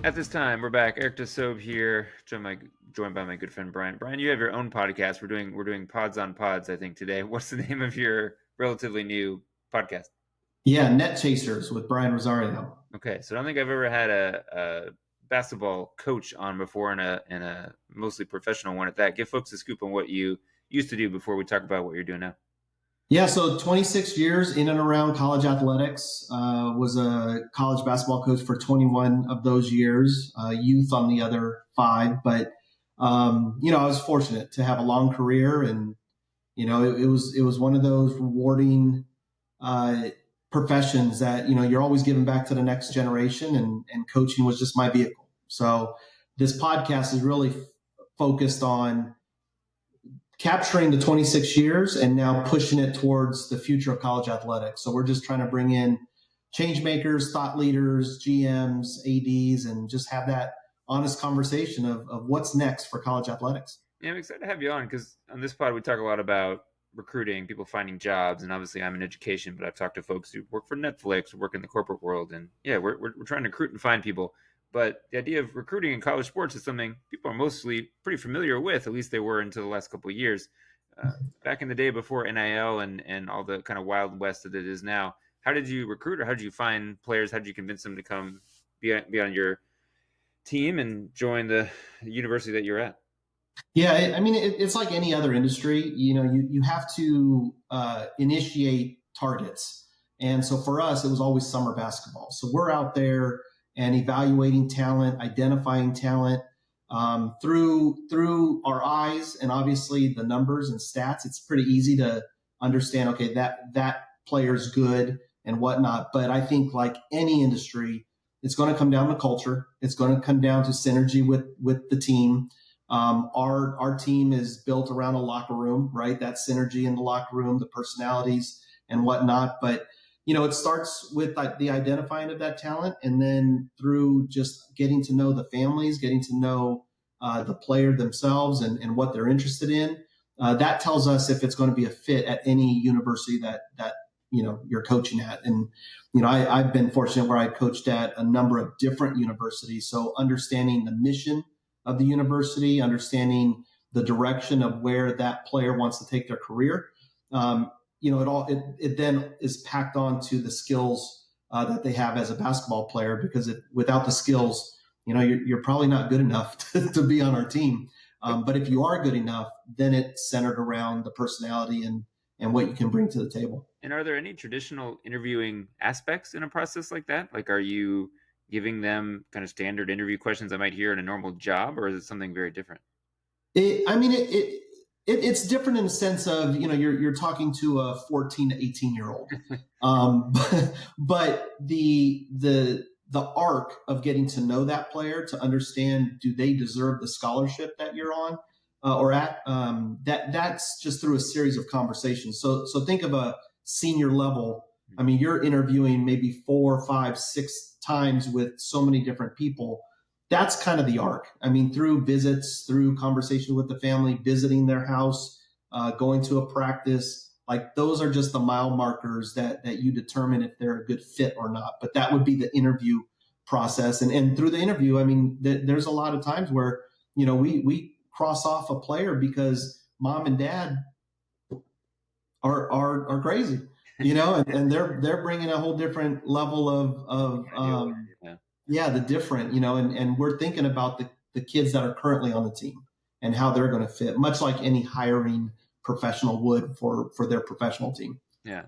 At this time, we're back. Eric DeSobe here, joined by my good friend Brian. Brian, you have your own podcast. We're doing pods on pods, I think, today. What's the name of your relatively new podcast? Yeah, NetChasers with Brian Rosario. Okay, so I don't think I've ever had a basketball coach on before, and a mostly professional one at that. Give folks a scoop on what you used to do before we talk about what you're doing now. Yeah, so 26 years in and around college athletics. Was a college basketball coach for 21 of those years, youth on the other five. But I was fortunate to have a long career, and it was one of those rewarding uh, professions that you're always giving back to the next generation, and coaching was just my vehicle. So this podcast is really focused on capturing the 26 years and now pushing it towards the future of college athletics. So we're just trying to bring in change makers, thought leaders, GMs, ADs, and just have that honest conversation of what's next for college athletics. Yeah, I'm excited to have you on because on this pod we talk a lot about recruiting, people finding jobs, and obviously I'm in education, but I've talked to folks who work for Netflix, who work in the corporate world, and yeah, we're trying to recruit and find people. But the idea of recruiting in college sports is something people are mostly pretty familiar with. At least they were until the last couple of years. Back in the day before NIL and all the kind of wild west that it is now, how did you recruit, or how did you find players? How did you convince them to come be on your team and join the university that you're at? Yeah, I mean, it's like any other industry. You have to initiate targets. And so for us, it was always summer basketball. So we're out there and evaluating talent, identifying talent through our eyes and obviously the numbers and stats. It's pretty easy to understand, okay, that player's good and whatnot. But I think like any industry, it's going to come down to culture. It's going to come down to synergy with the team. Our team is built around a locker room, right? That synergy in the locker room, the personalities and whatnot. But it starts with the identifying of that talent, and then through just getting to know the families, getting to know the player themselves and what they're interested in. That tells us if it's going to be a fit at any university that you're coaching at. And I've been fortunate where I coached at a number of different universities, so understanding the mission of the university, understanding the direction of where that player wants to take their career. It then is packed on to the skills that they have as a basketball player, because without the skills, you're probably not good enough to be on our team. But if you are good enough, then it's centered around the personality and what you can bring to the table. And are there any traditional interviewing aspects in a process like that? Like, are you giving them kind of standard interview questions I might hear in a normal job, or is it something very different? It's different in the sense of you're talking to a 14 to 18-year-old, but the arc of getting to know that player, to understand, do they deserve the scholarship that you're on or at, that's just through a series of conversations. So think of a senior level. I mean, you're interviewing maybe 4, 5, 6 times with so many different people. That's kind of the arc. I mean, through visits, through conversation with the family, visiting their house, going to a practice, like those are just the mile markers that you determine if they're a good fit or not. But that would be the interview process. And through the interview, I mean, there's a lot of times where, we cross off a player because mom and dad are crazy, and they're bringing a whole different level of the different, and we're thinking about the kids that are currently on the team and how they're going to fit, much like any hiring professional would for their professional team. Yeah.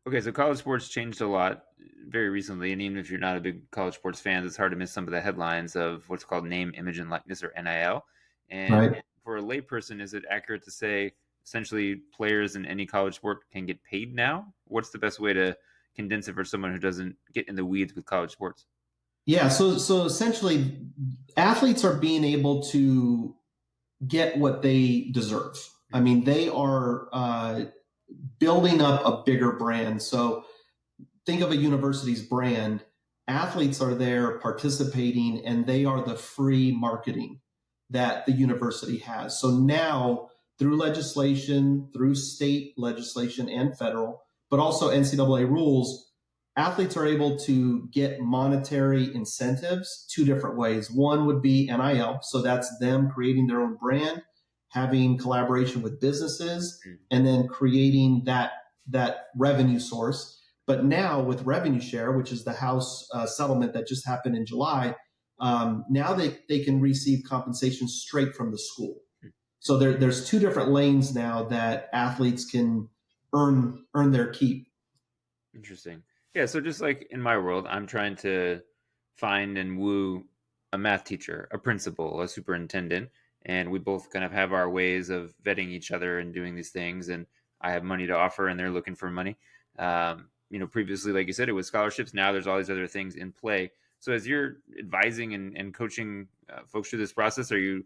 Okay, so college sports changed a lot very recently, and even if you're not a big college sports fan, it's hard to miss some of the headlines of what's called name, image, and likeness, or NIL. And Right. for a layperson, is it accurate to say essentially players in any college sport can get paid now? What's the best way to condense it for someone who doesn't get in the weeds with college sports? Yeah. So essentially, athletes are being able to get what they deserve. I mean, they are building up a bigger brand. So think of a university's brand. Athletes are there participating, and they are the free marketing that the university has. So now, through legislation, through state legislation and federal, but also NCAA rules, athletes are able to get monetary incentives two different ways. One would be NIL, so that's them creating their own brand, having collaboration with businesses, Mm. and then creating that revenue source. But now with revenue share, which is the House settlement that just happened in July, now they can receive compensation straight from the school. So there's two different lanes now that athletes can earn their keep. Interesting. Yeah, so just like in my world, I'm trying to find and woo a math teacher, a principal, a superintendent, and we both kind of have our ways of vetting each other and doing these things. And I have money to offer, and they're looking for money. Previously, like you said, it was scholarships. Now there's all these other things in play. So as you're advising and coaching folks through this process, are you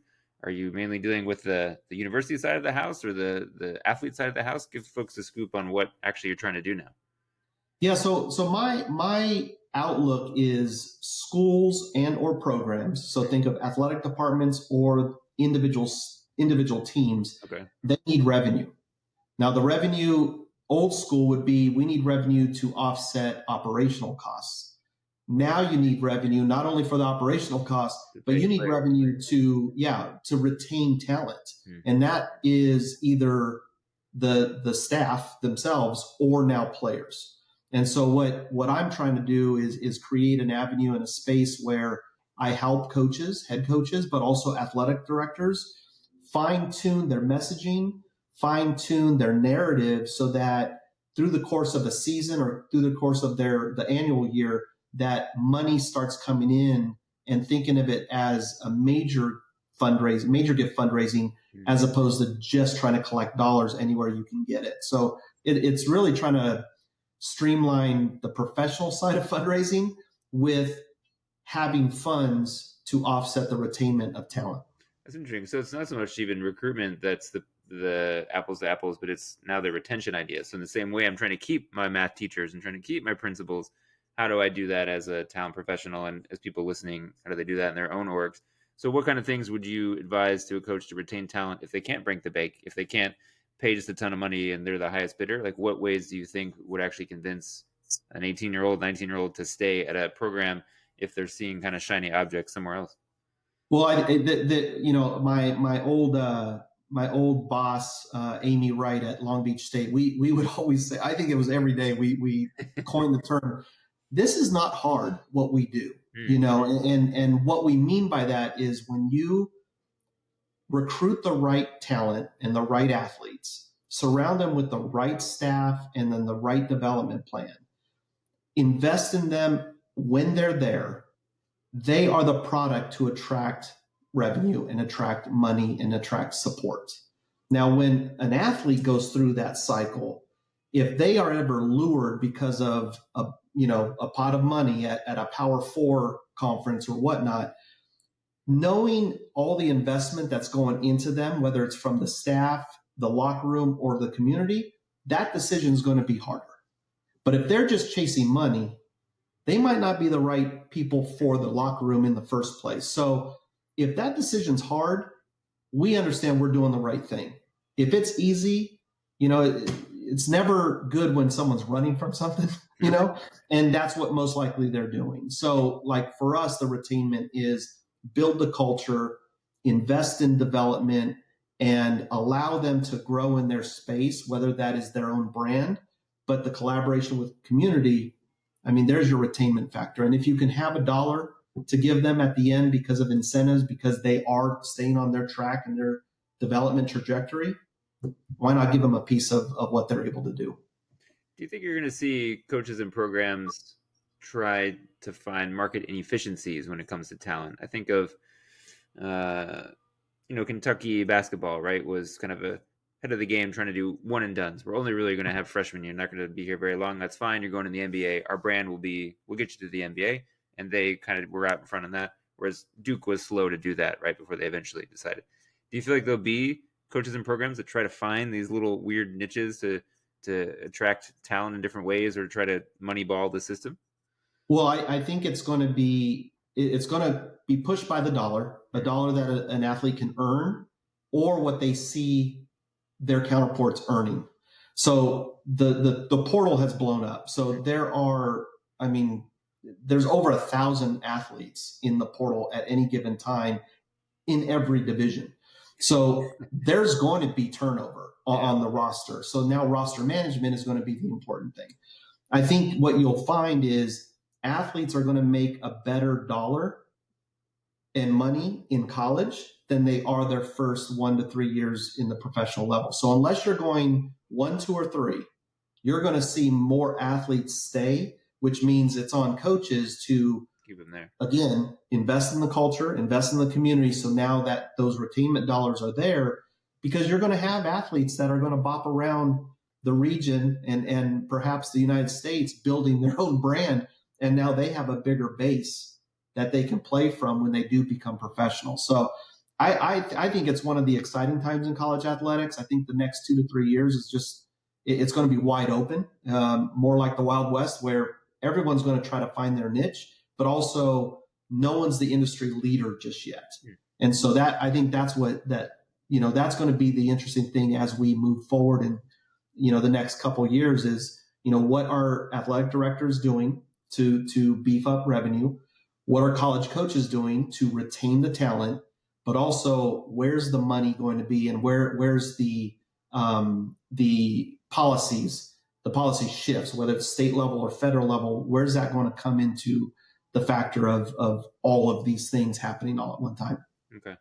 mainly dealing with the university side of the house or the athlete side of the house? Give folks a scoop on what actually you're trying to do now. Yeah, so my outlook is schools and or programs. So think of athletic departments or individual teams. Okay. They need revenue. Now the revenue old school would be we need revenue to offset operational costs. Now you need revenue not only for the operational costs, but you need revenue to retain talent. Hmm. And that is either the staff themselves or now players. And so what I'm trying to do is create an avenue and a space where I help coaches, head coaches, but also athletic directors fine tune their messaging, fine tune their narrative so that through the course of a season or through the course of the annual year, that money starts coming in and thinking of it as a major gift fundraising, as opposed to just trying to collect dollars anywhere you can get it. So it's really trying to streamline the professional side of fundraising with having funds to offset the retainment of talent. That's interesting. So it's not so much even recruitment that's the apples to apples, but it's now the retention idea. So in the same way, I'm trying to keep my math teachers and trying to keep my principals. How do I do that as a talent professional? And as people listening, how do they do that in their own orgs? So what kind of things would you advise to a coach to retain talent if they can't break the bank, if they can't pay just a ton of money and they're the highest bidder? Like what ways do you think would actually convince an 18-year-old, 19-year-old to stay at a program if they're seeing kind of shiny objects somewhere else? Well, my old boss, Amy Wright at Long Beach State, we would always say, I think it was every day we coined the term, this is not hard what we do, and what we mean by that is when you recruit the right talent and the right athletes, surround them with the right staff and then the right development plan, invest in them when they're there, they are the product to attract revenue and attract money and attract support. Now, when an athlete goes through that cycle, if they are ever lured because of a pot of money at a Power Four conference or whatnot, knowing all the investment that's going into them, whether it's from the staff, the locker room, or the community, that decision is going to be harder. But if they're just chasing money, they might not be the right people for the locker room in the first place. So if that decision's hard, we understand we're doing the right thing. If it's easy, it's never good when someone's running from something, and that's what most likely they're doing. So like for us, the retainment is build the culture, invest in development, and allow them to grow in their space, whether that is their own brand, but the collaboration with community. I mean, there's your retainment factor. And if you can have $1 to give them at the end because of incentives, because they are staying on their track and their development trajectory, why not give them a piece of what they're able to do? Do you think you're going to see coaches and programs try to find market inefficiencies when it comes to talent? I think of, Kentucky basketball, right, was kind of a head of the game trying to do one and dones. We're only really going to have freshmen. You're not going to be here very long. That's fine. You're going to the NBA. Our brand we'll get you to the NBA. And they kind of were out in front of that. Whereas Duke was slow to do that right before they eventually decided. Do you feel like there'll be coaches and programs that try to find these little weird niches to attract talent in different ways or try to moneyball the system? Well, I think it's going to be pushed by the dollar, a dollar that an athlete can earn, or what they see their counterparts earning. So the portal has blown up. So there are I mean, there's over 1,000 athletes in the portal at any given time in every division. So there's going to be turnover on the roster. So now roster management is going to be the important thing. I think what you'll find is athletes are going to make a better dollar and money in college than they are their first 1 to 3 years in the professional level. So unless you're going 1, 2, or 3, you're going to see more athletes stay, which means it's on coaches to keep them there. Again, invest in the culture, invest in the community. So now that those retainment dollars are there, because you're going to have athletes that are going to bop around the region and perhaps the United States building their own brand. And now they have a bigger base that they can play from when they do become professional. So I think it's one of the exciting times in college athletics. I think the next 2 to 3 years is just, it's going to be wide open, more like the Wild West, where everyone's going to try to find their niche, but also no one's the industry leader just yet. And so that, I think that's that's going to be the interesting thing as we move forward in, the next couple of years is, what are athletic directors doing to beef up revenue? What are college coaches doing to retain the talent? But also, where's the money going to be, and where's the policies, the policy shifts, whether it's state level or federal level, where's that going to come into the factor of all of these things happening all at one time? Okay.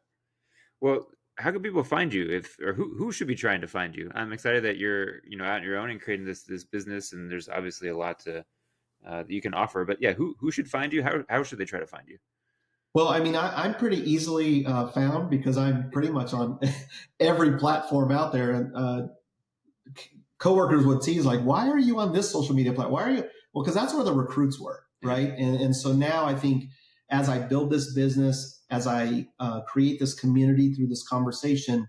Well, how can people find you, or who should be trying to find you? I'm excited that you're, out on your own and creating this business, and there's obviously a lot to that you can offer. But yeah, who should find you? How should they try to find you? Well, I mean, I'm pretty easily found because I'm pretty much on every platform out there. And coworkers would tease like, "Why are you on this social media platform? Why are you?" Well, because that's where the recruits were, right? And so now I think as I build this business, as I create this community through this conversation,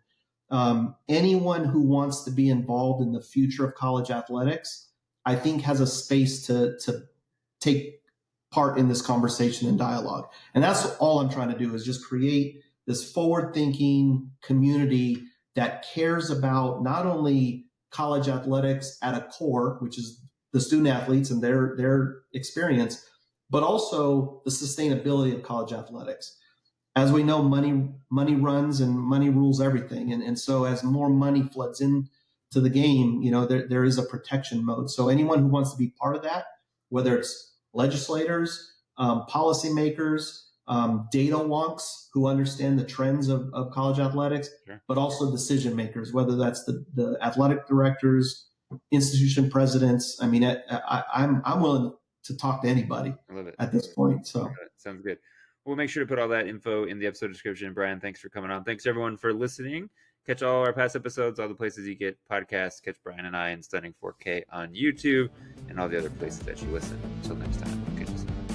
anyone who wants to be involved in the future of college athletics, I think has a space to take part in this conversation and dialogue. And that's all I'm trying to do is just create this forward-thinking community that cares about not only college athletics at a core, which is the student athletes and their experience, but also the sustainability of college athletics. As we know, money runs and money rules everything. And so as more money floods into the game, there is a protection mode. So anyone who wants to be part of that, whether it's legislators, policymakers, data wonks who understand the trends of college athletics, Sure. but also decision makers, whether that's the athletic directors, institution presidents. I mean, I'm willing to talk to anybody I love it. at this point. So sounds good. We'll make sure to put all that info in the episode description. Brian, thanks for coming on. Thanks everyone for listening. Catch all our past episodes, all the places you get podcasts. Catch Brian and I in Stunning 4K on YouTube and all the other places that you listen. Until next time, good to see you.